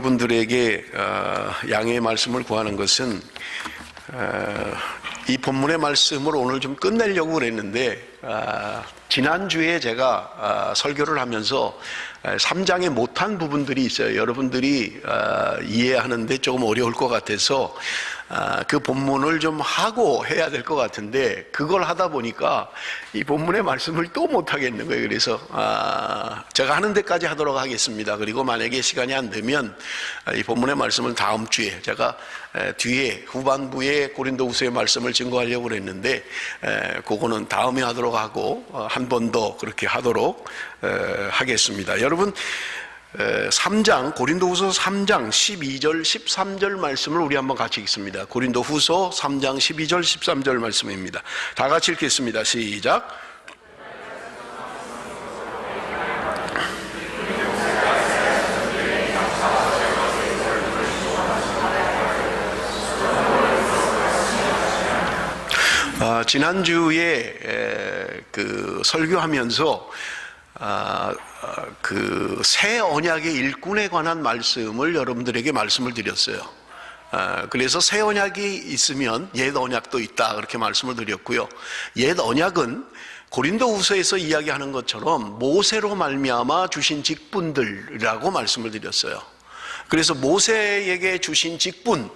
여러분들에게 양해의 말씀을 구하는 것은 이 본문의 말씀을 오늘 좀 끝내려고 그랬는데 지난주에 제가 설교를 하면서 3장에 못한 부분들이 있어요. 여러분들이 이해하는데 조금 어려울 것 같아서 그 본문을 좀 하고 해야 될 것 같은데 그걸 하다 보니까 이 본문의 말씀을 또 못하겠는 거예요. 그래서 제가 하는 데까지 하도록 하겠습니다. 그리고 만약에 시간이 안 되면 이 본문의 말씀을 다음 주에 제가 뒤에 후반부에 고린도후서의 말씀을 증거하려고 그랬는데 그거는 다음에 하도록 하고 한 번 더 그렇게 하도록 하겠습니다. 여러분 3장 고린도후서 3장 12절 13절 말씀을 우리 한번 같이 읽습니다. 고린도후서 3장 12절 13절 말씀입니다. 다 같이 읽겠습니다. 시작. 지난주에 그 설교하면서 그 새 언약의 일꾼에 관한 말씀을 여러분들에게 말씀을 드렸어요. 그래서 새 언약이 있으면 옛 언약도 있다 그렇게 말씀을 드렸고요. 옛 언약은 고린도후서에서 이야기하는 것처럼 모세로 말미암아 주신 직분들이라고 말씀을 드렸어요. 그래서 모세에게 주신 직분,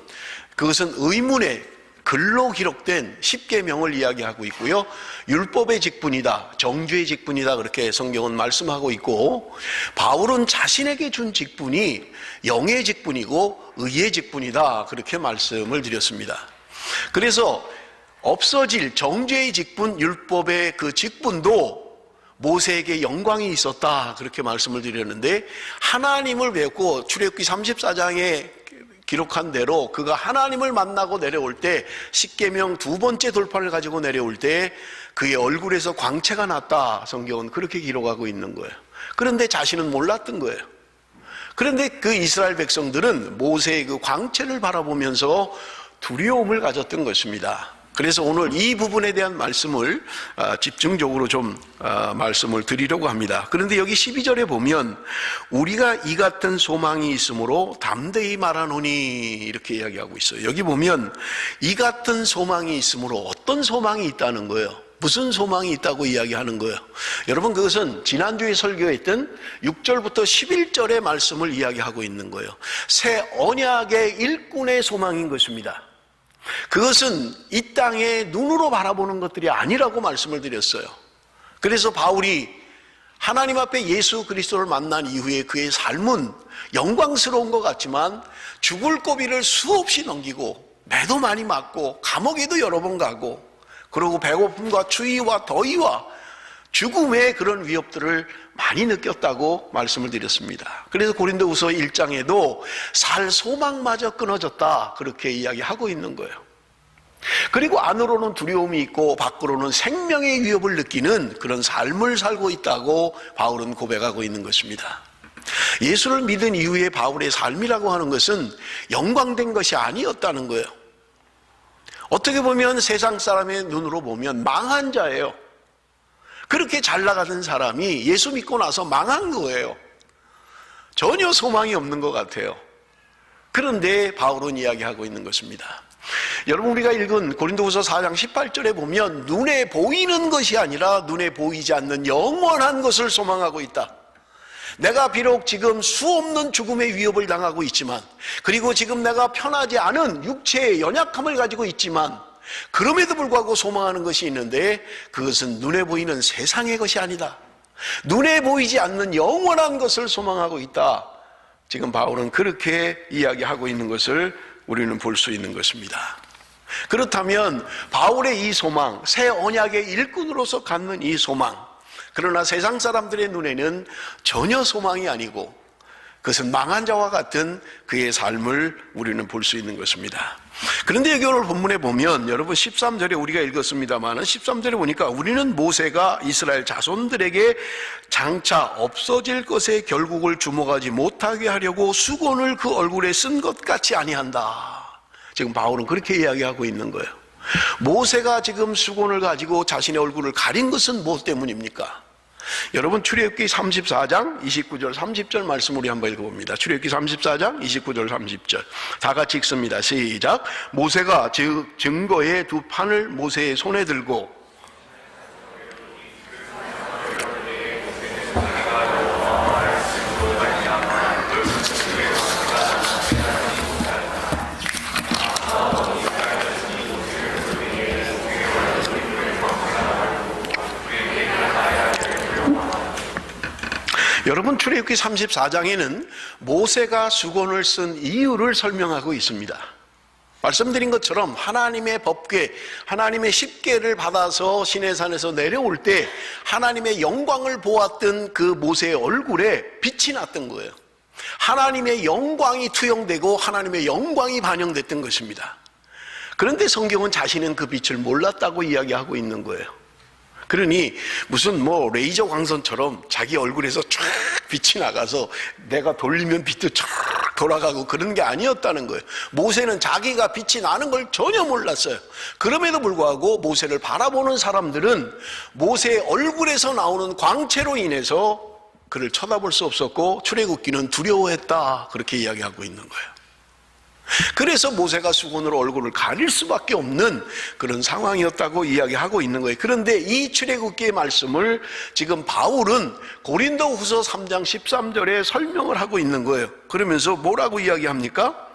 그것은 의문의 글로 기록된 십계명을 이야기하고 있고요. 율법의 직분이다, 정죄의 직분이다 그렇게 성경은 말씀하고 있고, 바울은 자신에게 준 직분이 영의 직분이고 의의 직분이다 그렇게 말씀을 드렸습니다. 그래서 없어질 정죄의 직분, 율법의 그 직분도 모세에게 영광이 있었다 그렇게 말씀을 드렸는데, 하나님을 뵙고 출애굽기 34장에 기록한 대로 그가 하나님을 만나고 내려올 때 십계명 두 번째 돌판을 가지고 내려올 때 그의 얼굴에서 광채가 났다, 성경은 그렇게 기록하고 있는 거예요. 그런데 자신은 몰랐던 거예요. 그런데 그 이스라엘 백성들은 모세의 그 광채를 바라보면서 두려움을 가졌던 것입니다. 그래서 오늘 이 부분에 대한 말씀을 집중적으로 좀 말씀을 드리려고 합니다. 그런데 여기 12절에 보면 우리가 이 같은 소망이 있으므로 담대히 말하노니 이렇게 이야기하고 있어요. 여기 보면 이 같은 소망이 있으므로 어떤 소망이 있다는 거예요. 무슨 소망이 있다고 이야기하는 거예요. 여러분, 그것은 지난주에 설교했던 6절부터 11절의 말씀을 이야기하고 있는 거예요. 새 언약의 일꾼의 소망인 것입니다. 그것은 이 땅에 눈으로 바라보는 것들이 아니라고 말씀을 드렸어요. 그래서 바울이 하나님 앞에 예수 그리스도를 만난 이후에 그의 삶은 영광스러운 것 같지만 죽을 고비를 수없이 넘기고 매도 많이 맞고 감옥에도 여러 번 가고, 그리고 배고픔과 추위와 더위와 죽음의 그런 위협들을 많이 느꼈다고 말씀을 드렸습니다. 그래서 고린도후서 1장에도 살 소망마저 끊어졌다 그렇게 이야기하고 있는 거예요. 그리고 안으로는 두려움이 있고 밖으로는 생명의 위협을 느끼는 그런 삶을 살고 있다고 바울은 고백하고 있는 것입니다. 예수를 믿은 이후에 바울의 삶이라고 하는 것은 영광된 것이 아니었다는 거예요. 어떻게 보면 세상 사람의 눈으로 보면 망한 자예요. 그렇게 잘 나가던 사람이 예수 믿고 나서 망한 거예요. 전혀 소망이 없는 것 같아요. 그런데 바울은 이야기하고 있는 것입니다. 여러분, 우리가 읽은 고린도후서 4장 18절에 보면 눈에 보이는 것이 아니라 눈에 보이지 않는 영원한 것을 소망하고 있다. 내가 비록 지금 수없는 죽음의 위협을 당하고 있지만, 그리고 지금 내가 편하지 않은 육체의 연약함을 가지고 있지만, 그럼에도 불구하고 소망하는 것이 있는데 그것은 눈에 보이는 세상의 것이 아니다. 눈에 보이지 않는 영원한 것을 소망하고 있다. 지금 바울은 그렇게 이야기하고 있는 것을 우리는 볼 수 있는 것입니다. 그렇다면 바울의 이 소망, 새 언약의 일꾼으로서 갖는 이 소망, 그러나 세상 사람들의 눈에는 전혀 소망이 아니고 그것은 망한 자와 같은 그의 삶을 우리는 볼 수 있는 것입니다. 그런데 여기 오늘 본문에 보면 여러분 13절에 우리가 읽었습니다만 13절에 보니까 우리는 모세가 이스라엘 자손들에게 장차 없어질 것의 결국을 주목하지 못하게 하려고 수건을 그 얼굴에 쓴 것 같이 아니한다. 지금 바울은 그렇게 이야기하고 있는 거예요. 모세가 지금 수건을 가지고 자신의 얼굴을 가린 것은 무엇 때문입니까? 여러분 출애굽기 34장 29절 30절 말씀 우리 한번 읽어봅니다. 출애굽기 34장 29절 30절 다 같이 읽습니다. 시작. 모세가 증거의 두 판을 모세의 손에 들고 여러분 출애굽기 34장에는 모세가 수건을 쓴 이유를 설명하고 있습니다. 말씀드린 것처럼 하나님의 법궤, 하나님의 십궤를 받아서 시내산에서 내려올 때 하나님의 영광을 보았던 그 모세의 얼굴에 빛이 났던 거예요. 하나님의 영광이 투영되고 하나님의 영광이 반영됐던 것입니다. 그런데 성경은 자신은 그 빛을 몰랐다고 이야기하고 있는 거예요. 그러니 무슨 레이저 광선처럼 자기 얼굴에서 쫙 빛이 나가서 내가 돌리면 빛도 쫙 돌아가고 그런 게 아니었다는 거예요. 모세는 자기가 빛이 나는 걸 전혀 몰랐어요. 그럼에도 불구하고 모세를 바라보는 사람들은 모세의 얼굴에서 나오는 광채로 인해서 그를 쳐다볼 수 없었고 출애굽기는 두려워했다, 그렇게 이야기하고 있는 거예요. 그래서 모세가 수건으로 얼굴을 가릴 수밖에 없는 그런 상황이었다고 이야기하고 있는 거예요. 그런데 이 출애굽기의 말씀을 지금 바울은 고린도후서 3장 13절에 설명을 하고 있는 거예요. 그러면서 뭐라고 이야기합니까?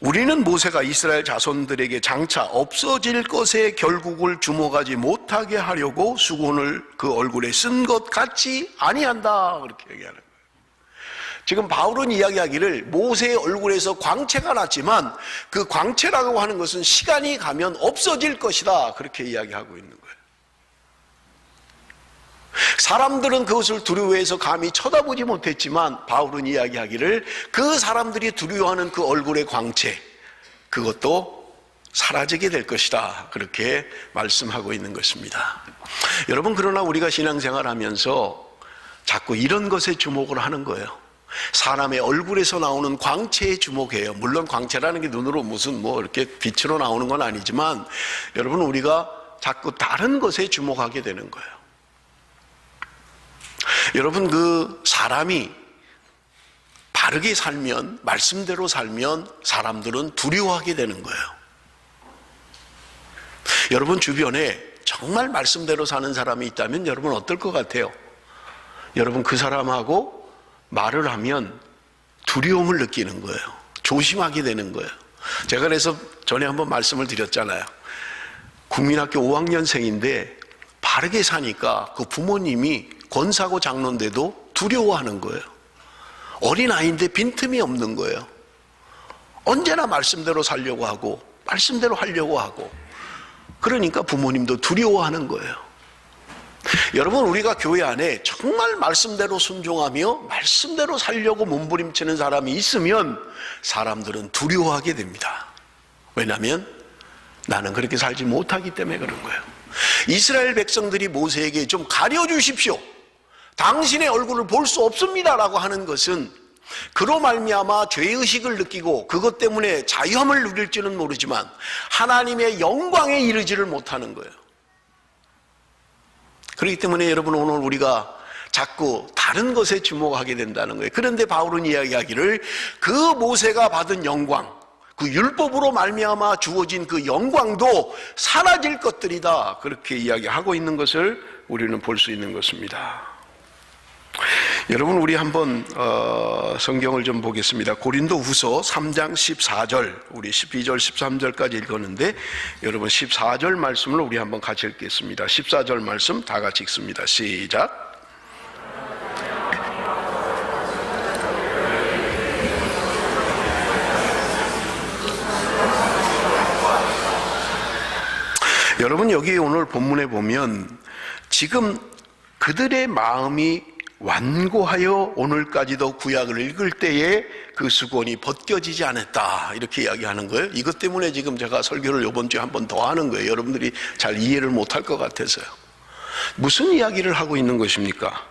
우리는 모세가 이스라엘 자손들에게 장차 없어질 것의 결국을 주목하지 못하게 하려고 수건을 그 얼굴에 쓴 것 같이 아니한다, 그렇게 얘기하는 거예요. 지금 바울은 이야기하기를 모세의 얼굴에서 광채가 났지만 그 광채라고 하는 것은 시간이 가면 없어질 것이다, 그렇게 이야기하고 있는 거예요. 사람들은 그것을 두려워해서 감히 쳐다보지 못했지만 바울은 이야기하기를 그 사람들이 두려워하는 그 얼굴의 광채, 그것도 사라지게 될 것이다, 그렇게 말씀하고 있는 것입니다. 여러분, 그러나 우리가 신앙생활 하면서 자꾸 이런 것에 주목을 하는 거예요. 사람의 얼굴에서 나오는 광채에 주목해요. 물론 광채라는 게 눈으로 무슨 이렇게 빛으로 나오는 건 아니지만 여러분, 우리가 자꾸 다른 것에 주목하게 되는 거예요. 여러분, 그 사람이 바르게 살면, 말씀대로 살면 사람들은 두려워하게 되는 거예요. 여러분 주변에 정말 말씀대로 사는 사람이 있다면 여러분 어떨 것 같아요? 여러분 그 사람하고 말을 하면 두려움을 느끼는 거예요. 조심하게 되는 거예요. 제가 그래서 전에 한번 말씀을 드렸잖아요. 국민학교 5학년생인데 바르게 사니까 그 부모님이 권사고 장로인데도 두려워하는 거예요. 어린아이인데 빈틈이 없는 거예요. 언제나 말씀대로 살려고 하고 말씀대로 하려고 하고, 그러니까 부모님도 두려워하는 거예요. 여러분, 우리가 교회 안에 정말 말씀대로 순종하며 말씀대로 살려고 몸부림치는 사람이 있으면 사람들은 두려워하게 됩니다. 왜냐하면 나는 그렇게 살지 못하기 때문에 그런 거예요. 이스라엘 백성들이 모세에게 좀 가려주십시오, 당신의 얼굴을 볼 수 없습니다 라고 하는 것은 그로 말미암아 죄의식을 느끼고 그것 때문에 자유함을 누릴지는 모르지만 하나님의 영광에 이르지를 못하는 거예요. 그렇기 때문에 여러분, 오늘 우리가 자꾸 다른 것에 주목하게 된다는 거예요. 그런데 바울은 이야기하기를 그 모세가 받은 영광, 그 율법으로 말미암아 주어진 그 영광도 사라질 것들이다, 그렇게 이야기하고 있는 것을 우리는 볼 수 있는 것입니다. 여러분, 우리 한번 성경을 좀 보겠습니다. 고린도후서 3장 14절, 우리 12절 13절까지 읽었는데 여러분 14절 말씀을 우리 한번 같이 읽겠습니다. 14절 말씀 다 같이 읽습니다. 시작. 여러분, 여기 오늘 본문에 보면 지금 그들의 마음이 완고하여 오늘까지도 구약을 읽을 때에 그 수건이 벗겨지지 않았다, 이렇게 이야기하는 거예요. 이것 때문에 지금 제가 설교를 이번 주에 한 번 더 하는 거예요. 여러분들이 잘 이해를 못할 것 같아서요. 무슨 이야기를 하고 있는 것입니까?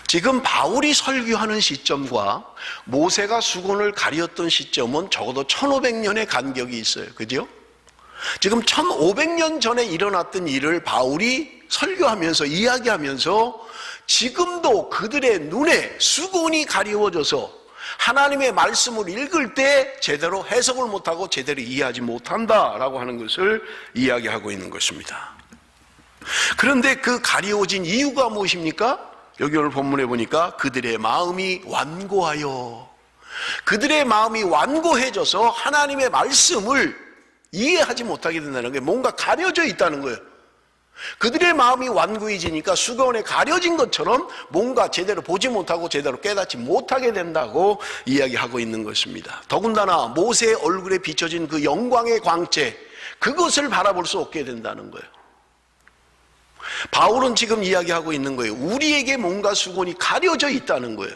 지금 바울이 설교하는 시점과 모세가 수건을 가렸던 시점은 적어도 1500년의 간격이 있어요. 그죠? 지금 1500년 전에 일어났던 일을 바울이 설교하면서 이야기하면서 지금도 그들의 눈에 수건이 가리워져서 하나님의 말씀을 읽을 때 제대로 해석을 못하고 제대로 이해하지 못한다라고 하는 것을 이야기하고 있는 것입니다. 그런데 그 가리워진 이유가 무엇입니까? 여기 오늘 본문에 보니까 그들의 마음이 완고하여, 그들의 마음이 완고해져서 하나님의 말씀을 이해하지 못하게 된다는 게 뭔가 가려져 있다는 거예요. 그들의 마음이 완고해지니까 수건에 가려진 것처럼 뭔가 제대로 보지 못하고 제대로 깨닫지 못하게 된다고 이야기하고 있는 것입니다. 더군다나 모세의 얼굴에 비춰진 그 영광의 광채, 그것을 바라볼 수 없게 된다는 거예요. 바울은 지금 이야기하고 있는 거예요. 우리에게 뭔가 수건이 가려져 있다는 거예요.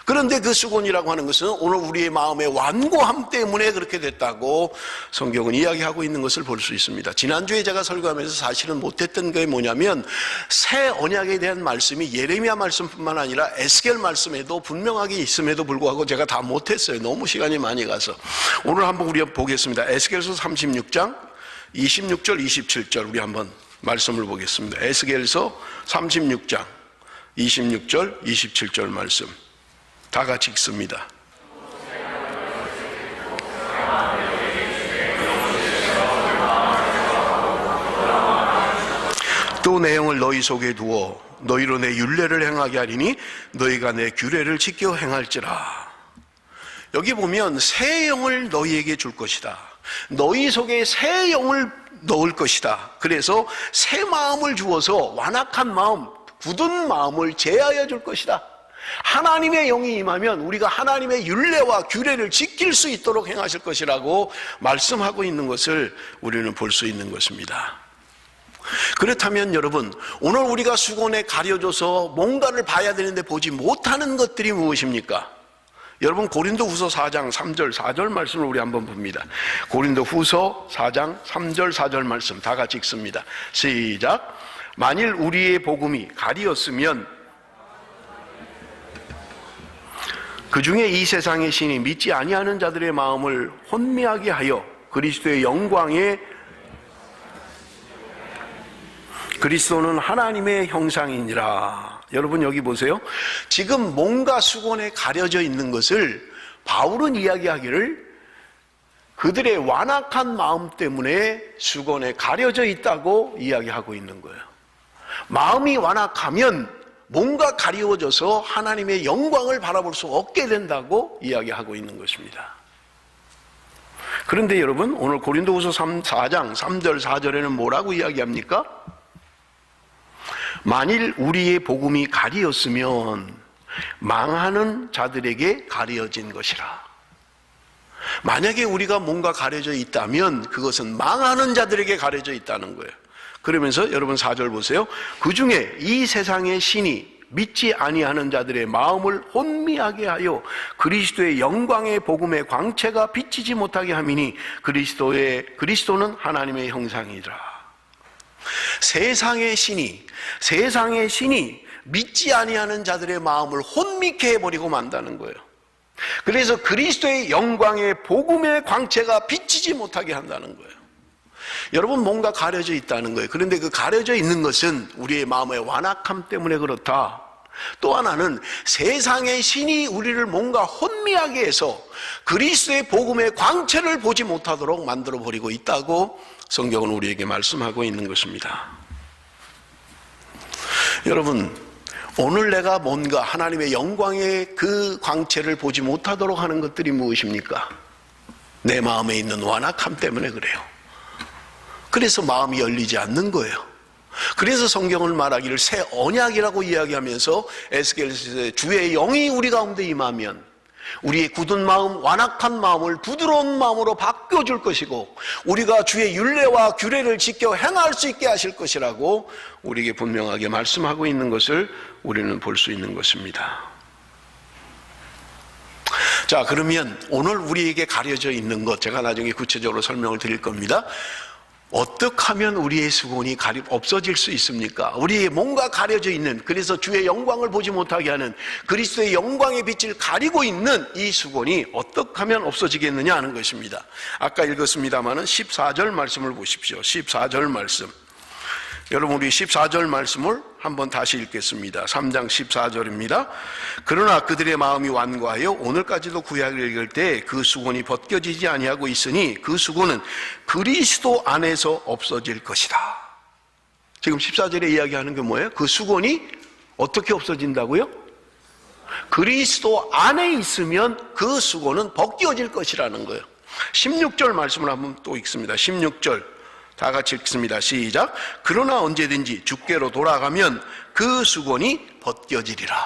그런데 그 수건이라고 하는 것은 오늘 우리의 마음의 완고함 때문에 그렇게 됐다고 성경은 이야기하고 있는 것을 볼 수 있습니다. 지난주에 제가 설교하면서 사실은 못했던 게 뭐냐면 새 언약에 대한 말씀이 예레미야 말씀뿐만 아니라 에스겔 말씀에도 분명하게 있음에도 불구하고 제가 다 못했어요. 너무 시간이 많이 가서. 오늘 한번 우리 보겠습니다. 에스겔서 36장 26절 27절 우리 한번 말씀을 보겠습니다. 에스겔서 36장 26절 27절 말씀 다 같이 읽습니다. 또 내 영을 너희 속에 두어 너희로 내 율례를 행하게 하리니 너희가 내 규례를 지켜 행할지라. 여기 보면 새 영을 너희에게 줄 것이다. 너희 속에 새 영을 넣을 것이다. 그래서 새 마음을 주어서 완악한 마음, 굳은 마음을 제하여 줄 것이다. 하나님의 영이 임하면 우리가 하나님의 율례와 규례를 지킬 수 있도록 행하실 것이라고 말씀하고 있는 것을 우리는 볼 수 있는 것입니다. 그렇다면 여러분, 오늘 우리가 수건에 가려져서 뭔가를 봐야 되는데 보지 못하는 것들이 무엇입니까? 여러분, 고린도후서 4장 3절 4절 말씀을 우리 한번 봅니다. 고린도후서 4장 3절 4절 말씀 다 같이 읽습니다. 시작. 만일 우리의 복음이 가리었으면 그 중에 이 세상의 신이 믿지 아니하는 자들의 마음을 혼미하게 하여 그리스도의 영광에, 그리스도는 하나님의 형상이니라. 여러분 여기 보세요. 지금 뭔가 수건에 가려져 있는 것을 바울은 이야기하기를 그들의 완악한 마음 때문에 수건에 가려져 있다고 이야기하고 있는 거예요. 마음이 완악하면 뭔가 가리워져서 하나님의 영광을 바라볼 수 없게 된다고 이야기하고 있는 것입니다. 그런데 여러분, 오늘 고린도후서 4장 3절 4절에는 뭐라고 이야기합니까? 만일 우리의 복음이 가리었으면 망하는 자들에게 가려진 것이라. 만약에 우리가 뭔가 가려져 있다면 그것은 망하는 자들에게 가려져 있다는 거예요. 그러면서 여러분 4절 보세요. 그 중에 이 세상의 신이 믿지 아니하는 자들의 마음을 혼미하게 하여 그리스도의 영광의 복음의 광채가 비치지 못하게 함이니 그리스도는 하나님의 형상이라. 세상의 신이 믿지 아니하는 자들의 마음을 혼미케 해버리고 만다는 거예요. 그래서 그리스도의 영광의 복음의 광채가 비치지 못하게 한다는 거예요. 여러분, 뭔가 가려져 있다는 거예요. 그런데 그 가려져 있는 것은 우리의 마음의 완악함 때문에 그렇다. 또 하나는 세상의 신이 우리를 뭔가 혼미하게 해서 그리스도의 복음의 광채를 보지 못하도록 만들어버리고 있다고 성경은 우리에게 말씀하고 있는 것입니다. 여러분, 오늘 내가 뭔가 하나님의 영광의 그 광채를 보지 못하도록 하는 것들이 무엇입니까? 내 마음에 있는 완악함 때문에 그래요. 그래서 마음이 열리지 않는 거예요. 그래서 성경을 말하기를 새 언약이라고 이야기하면서 에스겔서의 주의 영이 우리 가운데 임하면 우리의 굳은 마음, 완악한 마음을 부드러운 마음으로 바꿔줄 것이고 우리가 주의 율례와 규례를 지켜 행할 수 있게 하실 것이라고 우리에게 분명하게 말씀하고 있는 것을 우리는 볼 수 있는 것입니다. 자, 그러면 오늘 우리에게 가려져 있는 것, 제가 나중에 구체적으로 설명을 드릴 겁니다. 어떻게 하면 우리의 수건이 없어질 수 있습니까? 우리의 뭔가 가려져 있는, 그래서 주의 영광을 보지 못하게 하는 그리스도의 영광의 빛을 가리고 있는 이 수건이 어떻게 하면 없어지겠느냐 하는 것입니다. 아까 읽었습니다마는 14절 말씀을 보십시오. 14절 말씀 여러분, 우리 14절 말씀을 한번 다시 읽겠습니다. 3장 14절입니다. 그러나 그들의 마음이 완고하여 오늘까지도 구약을 읽을 때 그 수곤이 벗겨지지 아니하고 있으니 그 수곤은 그리스도 안에서 없어질 것이다. 지금 14절에 이야기하는 게 뭐예요? 그 수곤이 어떻게 없어진다고요? 그리스도 안에 있으면 그 수곤은 벗겨질 것이라는 거예요. 16절 말씀을 한번 또 읽습니다. 16절 다 같이 읽습니다. 시작. 그러나 언제든지 주께로 돌아가면 그 수곤이 벗겨지리라.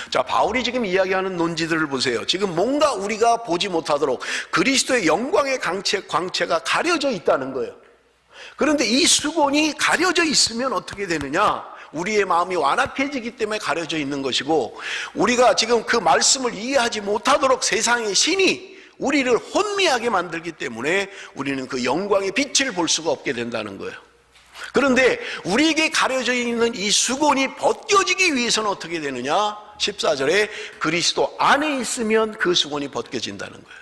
자, 바울이 지금 이야기하는 논지들을 보세요. 지금 뭔가 우리가 보지 못하도록 그리스도의 영광의 광채가 가려져 있다는 거예요. 그런데 이 수곤이 가려져 있으면 어떻게 되느냐? 우리의 마음이 완악해지기 때문에 가려져 있는 것이고, 우리가 지금 그 말씀을 이해하지 못하도록 세상의 신이 우리를 혼미하게 만들기 때문에 우리는 그 영광의 빛을 볼 수가 없게 된다는 거예요. 그런데 우리에게 가려져 있는 이 수곤이 벗겨지기 위해서는 어떻게 되느냐? 14절에 그리스도 안에 있으면 그 수곤이 벗겨진다는 거예요.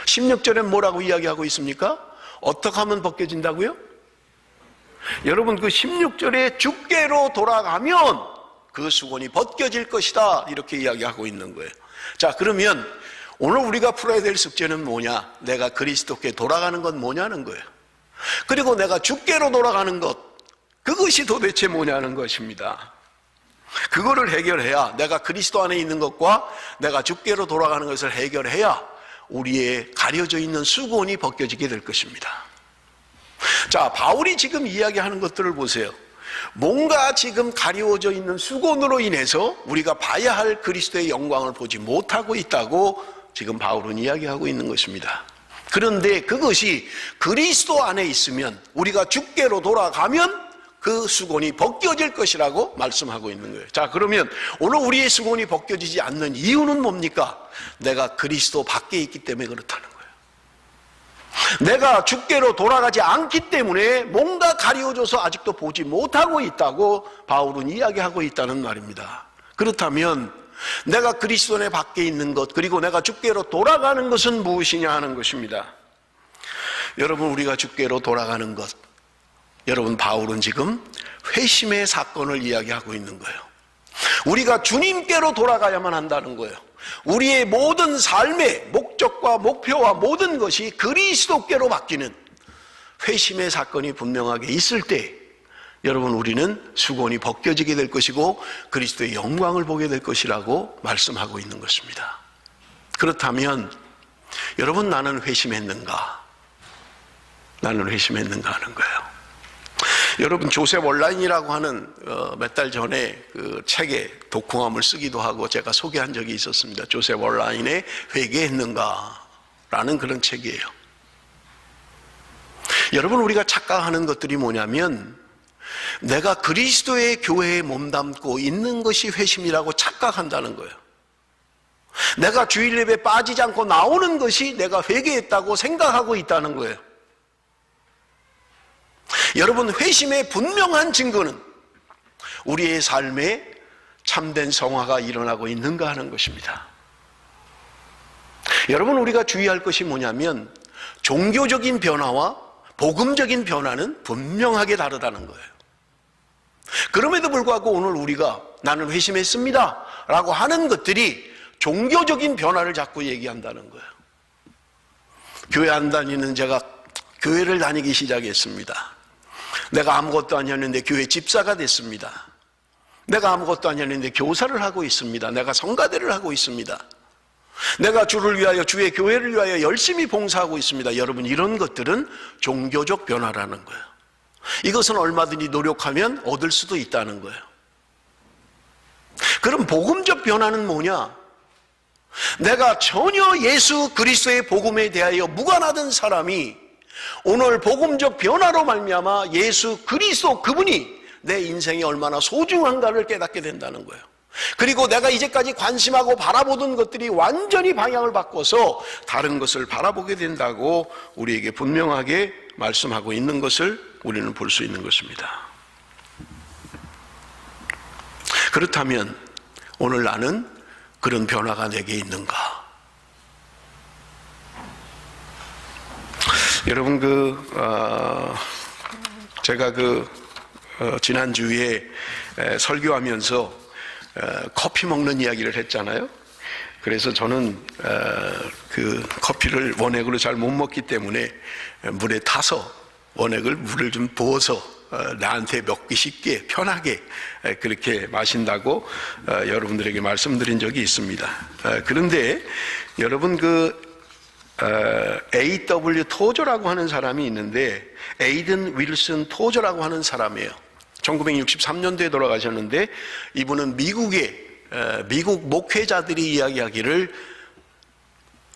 16절엔 뭐라고 이야기하고 있습니까? 어떻게 하면 벗겨진다고요? 여러분, 그 16절에 주께로 돌아가면 그 수곤이 벗겨질 것이다, 이렇게 이야기하고 있는 거예요. 자, 그러면 오늘 우리가 풀어야 될 숙제는 뭐냐? 내가 그리스도께 돌아가는 건 뭐냐는 거예요. 그리고 내가 주께로 돌아가는 것, 그것이 도대체 뭐냐는 것입니다. 그거를 해결해야, 내가 그리스도 안에 있는 것과 내가 주께로 돌아가는 것을 해결해야 우리의 가려져 있는 수곤이 벗겨지게 될 것입니다. 자, 바울이 지금 이야기하는 것들을 보세요. 뭔가 지금 가려져 있는 수곤으로 인해서 우리가 봐야 할 그리스도의 영광을 보지 못하고 있다고 지금 바울은 이야기하고 있는 것입니다. 그런데 그것이 그리스도 안에 있으면, 우리가 주께로 돌아가면 그 수곤이 벗겨질 것이라고 말씀하고 있는 거예요. 자, 그러면 오늘 우리의 수곤이 벗겨지지 않는 이유는 뭡니까? 내가 그리스도 밖에 있기 때문에 그렇다는 거예요. 내가 주께로 돌아가지 않기 때문에 뭔가 가려져서 아직도 보지 못하고 있다고 바울은 이야기하고 있다는 말입니다. 그렇다면 내가 그리스도 내 밖에 있는 것, 그리고 내가 주께로 돌아가는 것은 무엇이냐 하는 것입니다. 여러분, 우리가 주께로 돌아가는 것, 여러분, 바울은 지금 회심의 사건을 이야기하고 있는 거예요. 우리가 주님께로 돌아가야만 한다는 거예요. 우리의 모든 삶의 목적과 목표와 모든 것이 그리스도께로 바뀌는 회심의 사건이 분명하게 있을 때, 여러분, 우리는 수곤이 벗겨지게 될 것이고 그리스도의 영광을 보게 될 것이라고 말씀하고 있는 것입니다. 그렇다면 여러분, 나는 회심했는가? 나는 회심했는가 하는 거예요. 여러분, 조셉 월라인이라고 하는 몇 달 전에 그 책에 독후감을 쓰기도 하고 제가 소개한 적이 있었습니다. 조셉 월라인의 회개했는가 라는 그런 책이에요. 여러분, 우리가 착각하는 것들이 뭐냐면, 내가 그리스도의 교회에 몸담고 있는 것이 회심이라고 착각한다는 거예요. 내가 주일 예배에 빠지지 않고 나오는 것이 내가 회개했다고 생각하고 있다는 거예요. 여러분, 회심의 분명한 증거는 우리의 삶에 참된 성화가 일어나고 있는가 하는 것입니다. 여러분, 우리가 주의할 것이 뭐냐면, 종교적인 변화와 복음적인 변화는 분명하게 다르다는 거예요. 그럼에도 불구하고 오늘 우리가 나는 회심했습니다 라고 하는 것들이 종교적인 변화를 자꾸 얘기한다는 거예요. 교회 안 다니는 제가 교회를 다니기 시작했습니다. 내가 아무것도 아니었는데 교회 집사가 됐습니다. 내가 아무것도 아니었는데 교사를 하고 있습니다. 내가 성가대를 하고 있습니다. 내가 주를 위하여, 주의 교회를 위하여 열심히 봉사하고 있습니다. 여러분, 이런 것들은 종교적 변화라는 거예요. 이것은 얼마든지 노력하면 얻을 수도 있다는 거예요. 그럼 복음적 변화는 뭐냐? 내가 전혀 예수 그리스도의 복음에 대하여 무관하던 사람이 오늘 복음적 변화로 말미암아 예수 그리스도 그분이 내 인생이 얼마나 소중한가를 깨닫게 된다는 거예요. 그리고 내가 이제까지 관심하고 바라보던 것들이 완전히 방향을 바꿔서 다른 것을 바라보게 된다고 우리에게 분명하게 말씀하고 있는 것을 우리는 볼 수 있는 것입니다. 그렇다면 오늘 나는 그런 변화가 내게 있는가? 여러분, 제가 지난주에 설교하면서 커피 먹는 이야기를 했잖아요. 그래서 저는 그 커피를 원액으로 잘 못 먹기 때문에 물에 타서 원액을 물을 좀 부어서 나한테 먹기 쉽게 편하게 그렇게 마신다고 여러분들에게 말씀드린 적이 있습니다. 그런데 여러분 A.W. 토저라고 하는 사람이 있는데 에이든 윌슨 토저라고 하는 사람이에요. 1963년도에 돌아가셨는데 이분은 미국 목회자들이 이야기하기를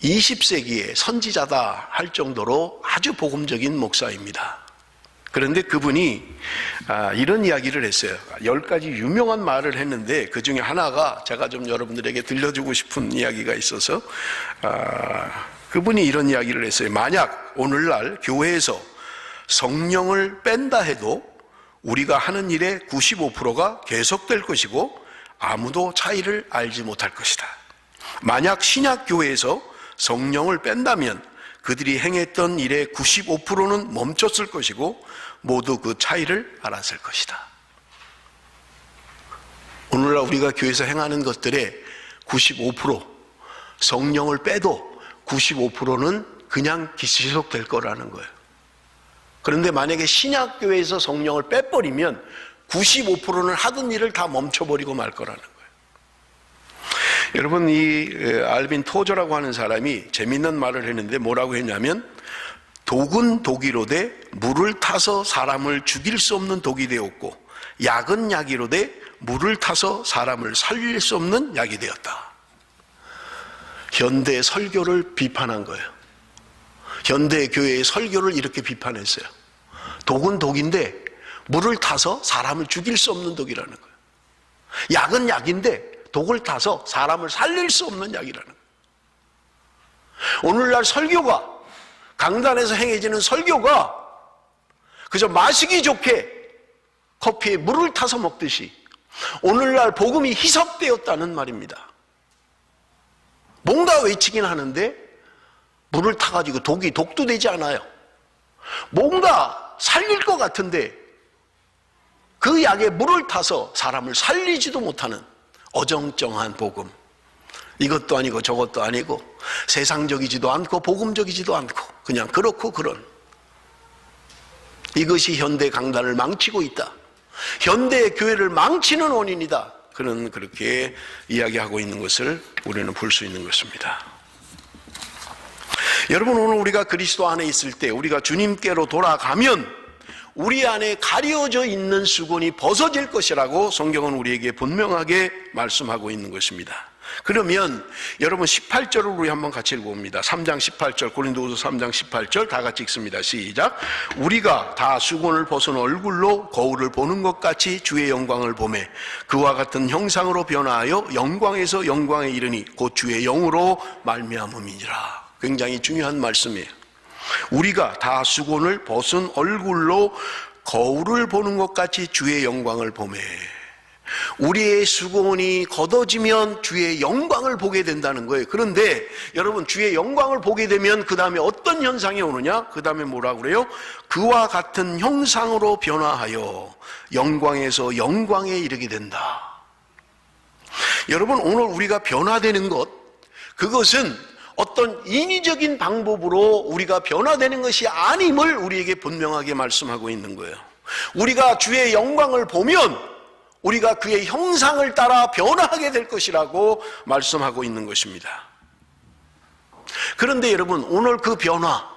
20세기의 선지자다 할 정도로 아주 복음적인 목사입니다. 그런데 그분이 이런 이야기를 했어요. 10가지 유명한 말을 했는데 그 중에 하나가 제가 좀 여러분들에게 들려주고 싶은 이야기가 있어서 그분이 이런 이야기를 했어요. 만약 오늘날 교회에서 성령을 뺀다 해도 우리가 하는 일의 95%가 계속될 것이고 아무도 차이를 알지 못할 것이다. 만약 신약교회에서 성령을 뺀다면 그들이 행했던 일의 95%는 멈췄을 것이고 모두 그 차이를 알았을 것이다. 오늘날 우리가 교회에서 행하는 것들의 95% 성령을 빼도 95%는 그냥 지속될 거라는 거예요. 그런데 만약에 신약교회에서 성령을 빼버리면 95%는 하던 일을 다 멈춰버리고 말 거라는 거예요. 여러분, 이 알빈 토저라고 하는 사람이 재밌는 말을 했는데 뭐라고 했냐면 독은 독이로 돼 물을 타서 사람을 죽일 수 없는 독이 되었고 약은 약이로 돼 물을 타서 사람을 살릴 수 없는 약이 되었다. 현대 설교를 비판한 거예요. 현대 교회의 설교를 이렇게 비판했어요. 독은 독인데 물을 타서 사람을 죽일 수 없는 독이라는 거예요. 약은 약인데 독을 타서 사람을 살릴 수 없는 약이라는 거예요. 오늘날 설교가, 강단에서 행해지는 설교가 그저 마시기 좋게 커피에 물을 타서 먹듯이 오늘날 복음이 희석되었다는 말입니다. 뭔가 외치긴 하는데 물을 타가지고 독도 되지 않아요. 뭔가 살릴 것 같은데 그 약에 물을 타서 사람을 살리지도 못하는 어정쩡한 복음. 이것도 아니고 저것도 아니고 세상적이지도 않고 복음적이지도 않고 그냥 그렇고 그런. 이것이 현대 강단을 망치고 있다. 현대 교회를 망치는 원인이다. 그는 그렇게 이야기하고 있는 것을 우리는 볼 수 있는 것입니다. 여러분, 오늘 우리가 그리스도 안에 있을 때 우리가 주님께로 돌아가면 우리 안에 가려져 있는 수건이 벗어질 것이라고 성경은 우리에게 분명하게 말씀하고 있는 것입니다. 그러면 여러분 18절을 우리 한번 같이 읽어봅니다. 3장 18절, 고린도후서 3장 18절 다 같이 읽습니다. 시작. 우리가 다 수건을 벗은 얼굴로 거울을 보는 것 같이 주의 영광을 보매 그와 같은 형상으로 변화하여 영광에서 영광에 이르니 곧 주의 영으로 말미암음이니라. 굉장히 중요한 말씀이에요. 우리가 다 수건을 벗은 얼굴로 거울을 보는 것 같이 주의 영광을 보매 우리의 수건이 걷어지면 주의 영광을 보게 된다는 거예요. 그런데 여러분, 주의 영광을 보게 되면 그 다음에 어떤 현상이 오느냐? 그 다음에 뭐라고 그래요? 그와 같은 형상으로 변화하여 영광에서 영광에 이르게 된다. 여러분, 오늘 우리가 변화되는 것, 그것은 어떤 인위적인 방법으로 우리가 변화되는 것이 아님을 우리에게 분명하게 말씀하고 있는 거예요. 우리가 주의 영광을 보면 우리가 그의 형상을 따라 변화하게 될 것이라고 말씀하고 있는 것입니다. 그런데 여러분, 오늘 그 변화,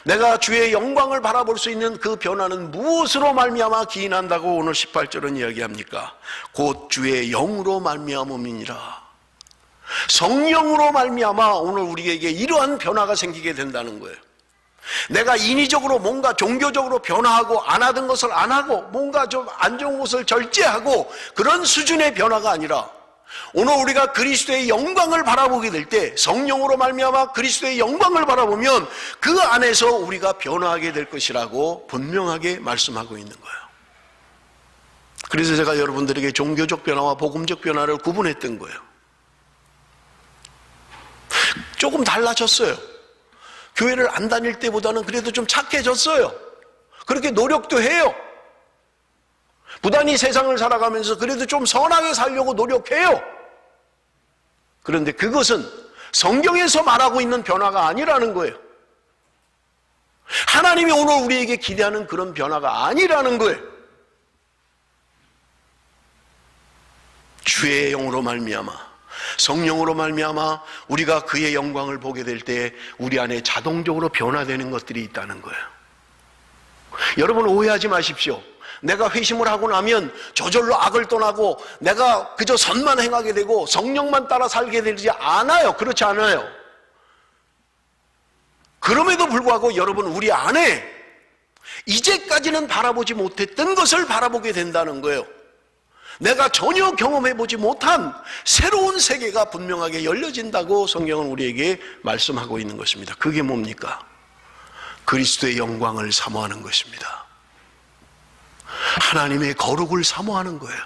내가 주의 영광을 바라볼 수 있는 그 변화는 무엇으로 말미암아 기인한다고 오늘 18절은 이야기합니까? 곧 주의 영으로 말미암음이니라. 성령으로 말미암아 오늘 우리에게 이러한 변화가 생기게 된다는 거예요. 내가 인위적으로 뭔가 종교적으로 변화하고 안 하던 것을 안 하고 뭔가 좀 안 좋은 것을 절제하고 그런 수준의 변화가 아니라 오늘 우리가 그리스도의 영광을 바라보게 될 때 성령으로 말미암아 그리스도의 영광을 바라보면 그 안에서 우리가 변화하게 될 것이라고 분명하게 말씀하고 있는 거예요. 그래서 제가 여러분들에게 종교적 변화와 복음적 변화를 구분했던 거예요. 조금 달라졌어요. 교회를 안 다닐 때보다는 그래도 좀 착해졌어요. 그렇게 노력도 해요. 부단히 세상을 살아가면서 그래도 좀 선하게 살려고 노력해요. 그런데 그것은 성경에서 말하고 있는 변화가 아니라는 거예요. 하나님이 오늘 우리에게 기대하는 그런 변화가 아니라는 거예요. 주의 영으로 말미암아, 성령으로 말미암아 우리가 그의 영광을 보게 될 때 우리 안에 자동적으로 변화되는 것들이 있다는 거예요. 여러분 오해하지 마십시오. 내가 회심을 하고 나면 저절로 악을 떠나고 내가 그저 선만 행하게 되고 성령만 따라 살게 되지 않아요. 그렇지 않아요. 그럼에도 불구하고 여러분 우리 안에 이제까지는 바라보지 못했던 것을 바라보게 된다는 거예요. 내가 전혀 경험해보지 못한 새로운 세계가 분명하게 열려진다고 성경은 우리에게 말씀하고 있는 것입니다. 그게 뭡니까? 그리스도의 영광을 사모하는 것입니다. 하나님의 거룩을 사모하는 거예요.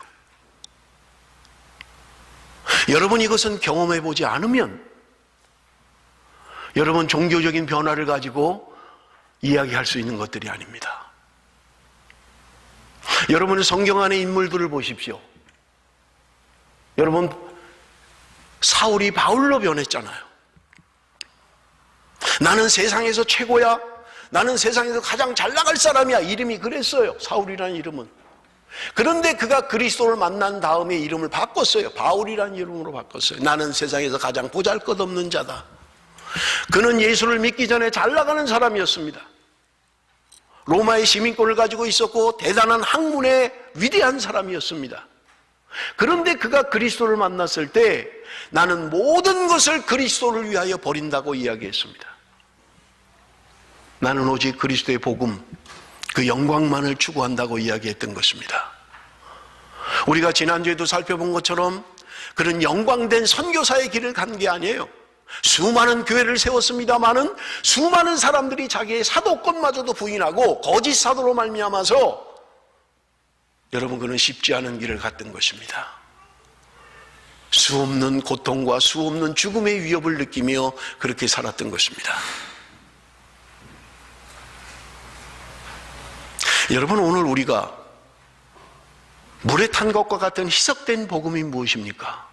여러분 이것은 경험해보지 않으면 여러분 종교적인 변화를 가지고 이야기할 수 있는 것들이 아닙니다. 여러분은 성경 안의 인물들을 보십시오. 여러분 사울이 바울로 변했잖아요. 나는 세상에서 최고야, 나는 세상에서 가장 잘 나갈 사람이야, 이름이 그랬어요. 사울이라는 이름은. 그런데 그가 그리스도를 만난 다음에 이름을 바꿨어요. 바울이라는 이름으로 바꿨어요. 나는 세상에서 가장 보잘것없는 자다. 그는 예수를 믿기 전에 잘 나가는 사람이었습니다. 로마의 시민권을 가지고 있었고 대단한 학문의 위대한 사람이었습니다. 그런데 그가 그리스도를 만났을 때 나는 모든 것을 그리스도를 위하여 버린다고 이야기했습니다. 나는 오직 그리스도의 복음, 그 영광만을 추구한다고 이야기했던 것입니다. 우리가 지난주에도 살펴본 것처럼 그런 영광된 선교사의 길을 간 게 아니에요. 수많은 교회를 세웠습니다마는 수많은 사람들이 자기의 사도권마저도 부인하고 거짓 사도로 말미암아서 여러분 그는 쉽지 않은 길을 갔던 것입니다. 수없는 고통과 수없는 죽음의 위협을 느끼며 그렇게 살았던 것입니다. 여러분 오늘 우리가 물에 탄 것과 같은 희석된 복음이 무엇입니까?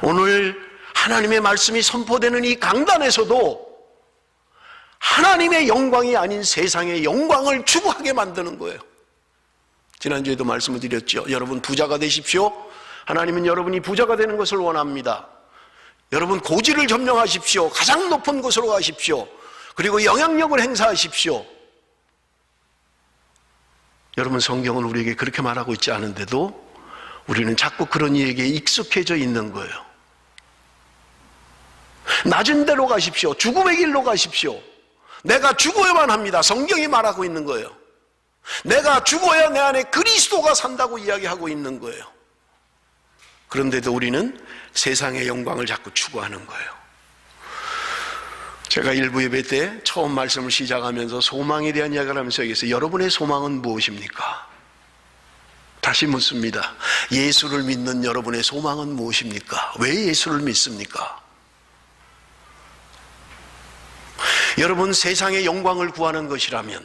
오늘 하나님의 말씀이 선포되는 이 강단에서도 하나님의 영광이 아닌 세상의 영광을 추구하게 만드는 거예요. 지난주에도 말씀을 드렸죠. 여러분 부자가 되십시오. 하나님은 여러분이 부자가 되는 것을 원합니다. 여러분 고지를 점령하십시오. 가장 높은 곳으로 가십시오. 그리고 영향력을 행사하십시오. 여러분 성경은 우리에게 그렇게 말하고 있지 않은데도 우리는 자꾸 그런 이에게 익숙해져 있는 거예요. 낮은 데로 가십시오. 죽음의 길로 가십시오. 내가 죽어야만 합니다. 성경이 말하고 있는 거예요. 내가 죽어야 내 안에 그리스도가 산다고 이야기하고 있는 거예요. 그런데도 우리는 세상의 영광을 자꾸 추구하는 거예요. 제가 일부 예배 때 처음 말씀을 시작하면서 소망에 대한 이야기를 하면서 얘기했어요. 여러분의 소망은 무엇입니까? 다시 묻습니다. 예수를 믿는 여러분의 소망은 무엇입니까? 왜 예수를 믿습니까? 여러분 세상의 영광을 구하는 것이라면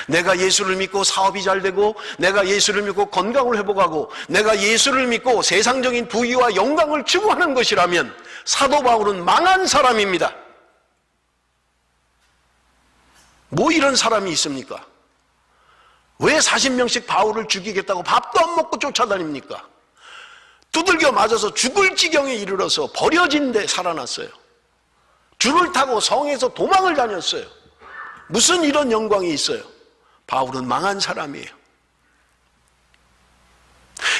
내가 예수를 믿고 사업이 잘 되고 내가 예수를 믿고 건강을 회복하고 내가 예수를 믿고 세상적인 부귀와 영광을 추구하는 것이라면 사도 바울은 망한 사람입니다. 뭐 이런 사람이 있습니까? 왜 40명씩 바울을 죽이겠다고 밥도 안 먹고 쫓아다닙니까? 두들겨 맞아서 죽을 지경에 이르러서 버려진 데 살아났어요. 줄을 타고 성에서 도망을 다녔어요. 무슨 이런 영광이 있어요? 바울은 망한 사람이에요.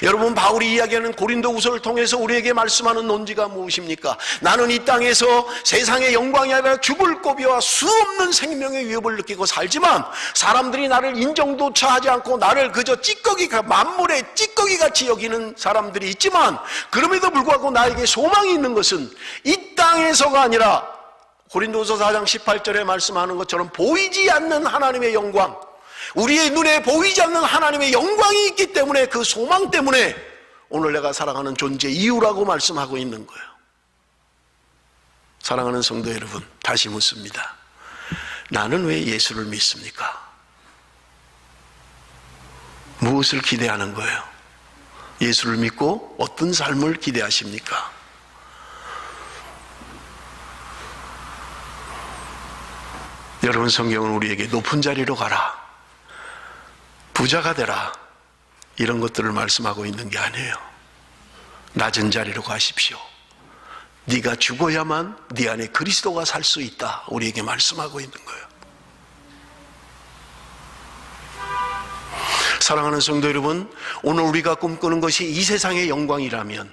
여러분 바울이 이야기하는 고린도후서를 통해서 우리에게 말씀하는 논지가 무엇입니까? 나는 이 땅에서 세상의 영광이 아니라 죽을 고비와 수없는 생명의 위협을 느끼고 살지만 사람들이 나를 인정조차 하지 않고 나를 그저 만물의 찌꺼기같이 여기는 사람들이 있지만 그럼에도 불구하고 나에게 소망이 있는 것은 이 땅에서가 아니라 고린도후서 4장 18절에 말씀하는 것처럼 보이지 않는 하나님의 영광, 우리의 눈에 보이지 않는 하나님의 영광이 있기 때문에 그 소망 때문에 오늘 내가 살아가는 존재 이유라고 말씀하고 있는 거예요. 사랑하는 성도 여러분, 다시 묻습니다. 나는 왜 예수를 믿습니까? 무엇을 기대하는 거예요? 예수를 믿고 어떤 삶을 기대하십니까? 여러분, 성경은 우리에게 높은 자리로 가라, 부자가 되라, 이런 것들을 말씀하고 있는 게 아니에요. 낮은 자리로 가십시오. 네가 죽어야만 네 안에 그리스도가 살 수 있다, 우리에게 말씀하고 있는 거예요. 사랑하는 성도 여러분, 오늘 우리가 꿈꾸는 것이 이 세상의 영광이라면,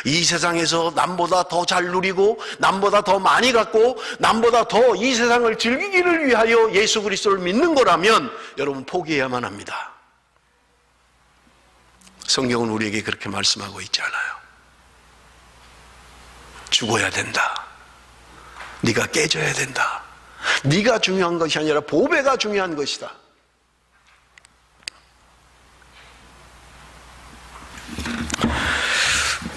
이 세상에서 남보다 더 잘 누리고 남보다 더 많이 갖고 남보다 더 이 세상을 즐기기를 위하여 예수 그리스도를 믿는 거라면 여러분, 포기해야만 합니다. 성경은 우리에게 그렇게 말씀하고 있지 않아요. 죽어야 된다. 네가 깨져야 된다. 네가 중요한 것이 아니라 보배가 중요한 것이다.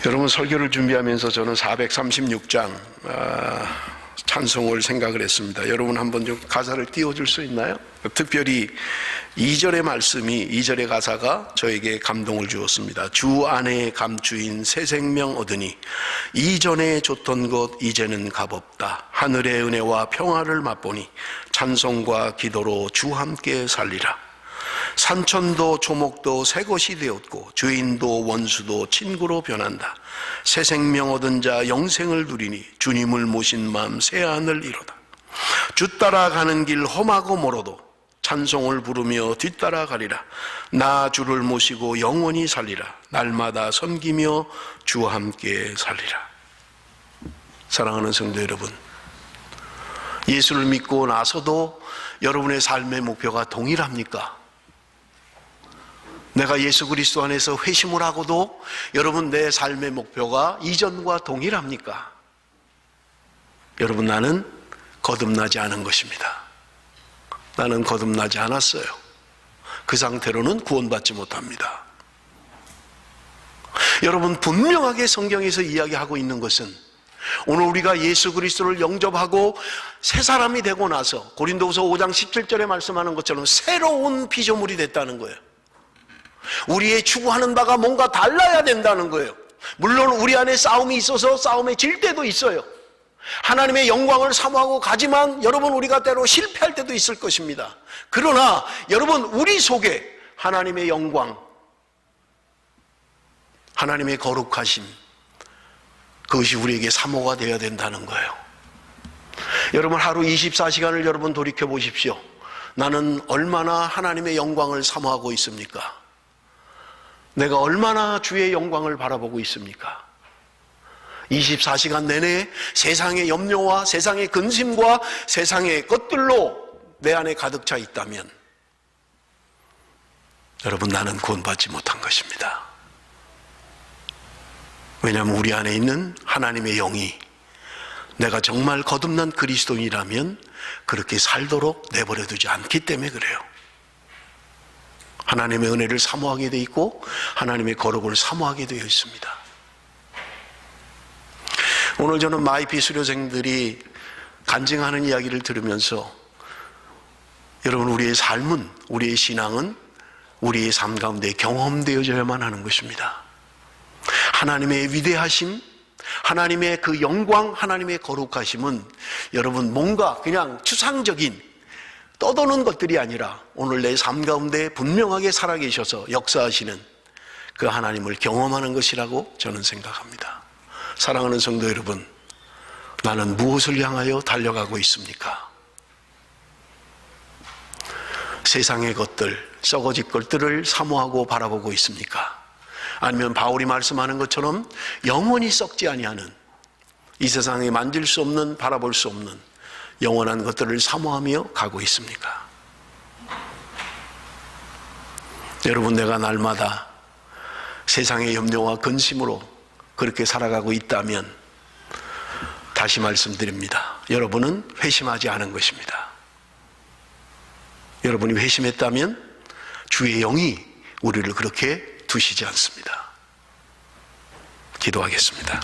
여러분, 설교를 준비하면서 저는 436장 찬송을 생각을 했습니다. 여러분 한번 좀 가사를 띄워줄 수 있나요? 특별히 2절의 말씀이, 2절의 가사가 저에게 감동을 주었습니다. 주 안에 감추인 새 생명 얻으니 이전에 줬던 것 이제는 값없다. 하늘의 은혜와 평화를 맛보니 찬송과 기도로 주 함께 살리라. 산천도 초목도 새 것이 되었고 주인도 원수도 친구로 변한다. 새 생명 얻은 자 영생을 누리니 주님을 모신 마음 새 하늘 이로다. 주 따라가는 길 험하고 멀어도 찬송을 부르며 뒤따라가리라. 나 주를 모시고 영원히 살리라. 날마다 섬기며 주와 함께 살리라. 사랑하는 성도 여러분, 예수를 믿고 나서도 여러분의 삶의 목표가 동일합니까? 내가 예수 그리스도 안에서 회심을 하고도 여러분, 내 삶의 목표가 이전과 동일합니까? 여러분, 나는 거듭나지 않은 것입니다. 나는 거듭나지 않았어요. 그 상태로는 구원받지 못합니다. 여러분, 분명하게 성경에서 이야기하고 있는 것은 오늘 우리가 예수 그리스도를 영접하고 새 사람이 되고 나서 고린도후서 5장 17절에 말씀하는 것처럼 새로운 피조물이 됐다는 거예요. 우리의 추구하는 바가 뭔가 달라야 된다는 거예요. 물론 우리 안에 싸움이 있어서 싸움에 질 때도 있어요. 하나님의 영광을 사모하고 가지만 여러분, 우리가 때로 실패할 때도 있을 것입니다. 그러나 여러분, 우리 속에 하나님의 영광, 하나님의 거룩하심, 그것이 우리에게 사모가 되어야 된다는 거예요. 여러분, 하루 24시간을 여러분 돌이켜 보십시오. 나는 얼마나 하나님의 영광을 사모하고 있습니까? 내가 얼마나 주의 영광을 바라보고 있습니까? 24시간 내내 세상의 염려와 세상의 근심과 세상의 것들로 내 안에 가득 차 있다면 여러분, 나는 구원받지 못한 것입니다. 왜냐하면 우리 안에 있는 하나님의 영이 내가 정말 거듭난 그리스도인이라면 그렇게 살도록 내버려 두지 않기 때문에 그래요. 하나님의 은혜를 사모하게 되어 있고 하나님의 거룩을 사모하게 되어 있습니다. 오늘 저는 마이피 수료생들이 간증하는 이야기를 들으면서 여러분, 우리의 삶은, 우리의 신앙은 우리의 삶 가운데 경험되어져야만 하는 것입니다. 하나님의 위대하심, 하나님의 그 영광, 하나님의 거룩하심은 여러분, 뭔가 그냥 추상적인 떠도는 것들이 아니라 오늘 내 삶 가운데 분명하게 살아계셔서 역사하시는 그 하나님을 경험하는 것이라고 저는 생각합니다. 사랑하는 성도 여러분, 나는 무엇을 향하여 달려가고 있습니까? 세상의 것들, 썩어질 것들을 사모하고 바라보고 있습니까? 아니면 바울이 말씀하는 것처럼 영원히 썩지 아니하는, 이 세상에 만질 수 없는, 바라볼 수 없는 영원한 것들을 사모하며 가고 있습니까? 여러분, 내가 날마다 세상의 염려와 근심으로 그렇게 살아가고 있다면 다시 말씀드립니다. 여러분은 회심하지 않은 것입니다. 여러분이 회심했다면 주의 영이 우리를 그렇게 두시지 않습니다. 기도하겠습니다.